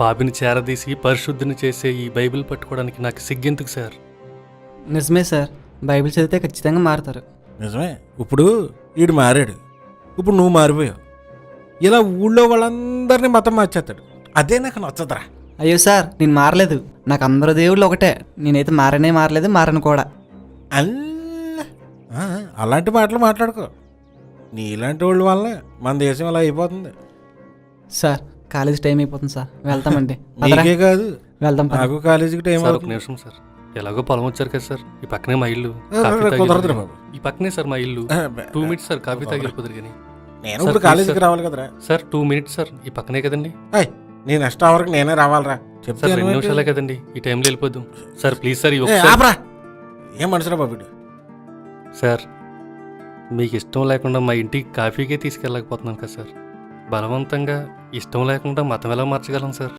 పాపిని చేరదీసి పరిశుద్ధిని చేసే ఈ బైబిల్ పట్టుకోవడానికి నాకు సిగ్గెందుకు సార్? నిజమే సార్, బైబిల్ చదివితే ఖచ్చితంగా మారుతారు. నిజమే. ఇప్పుడు వీడు మారాడు, ఇప్పుడు నువ్వు మారిపోయావు. ఇలా ఊళ్ళో వాళ్ళందరినీ మతం మార్చేస్తాడు. అదే నాకు నచ్చదురా. అయ్యో సార్, నేను మారలేదు. నాకు అందరూ దేవుళ్ళు ఒకటే. నేనైతే మారలేదు, మారను కూడా. అలాంటి మాటలు మాట్లాడుకో. నీలాంటి వాళ్ళ వల్ల మన దేశం అలా అయిపోతుంది. సార్, కాలేజ్ టైం అయిపోతుంది సార్, వెళ్తామండి. నీకే కాదు, వెళ్దాం. నాకు కాలేజీకి టైం సార్ ఒక అవుతుంది. నిమిషం సార్, ఎలాగో పొలం వచ్చారు కదా సార్, ఈ పక్కనే మా ఇల్లు. కుదరదురా బాబు. ఈ పక్కనే సార్ మా ఇల్లు. 2 మినిట్స్ సార్, కాఫీ తాగి వెళ్ళిపోతారు కానీ. నేను సార్, ఇప్పుడు ప్లీజ్ కాలేజీకి సార్. రావాలి కదరా. సార్ 2 మినిట్స్ సార్, ఈ పక్కనే కదండి. నేను నెక్స్ట్ అవర్కి నేనే రావాలరా. సార్ 2 నిమిషాలే కదండి, ఈ టైంలో వెళ్ళిపోద్దాం సార్. ప్లీజ్ సార్, ఆపరా. ఏం మనుషురా బాబు. సార్ మీకు ఇష్టం లేకుండా మా ఇంటికి కాఫీకే తీసుకెళ్ళకపోతున్నాను కదా సార్. బలవంతంగా ఇష్టం లేకుండా మతం ఎలా మార్చగలం సార్?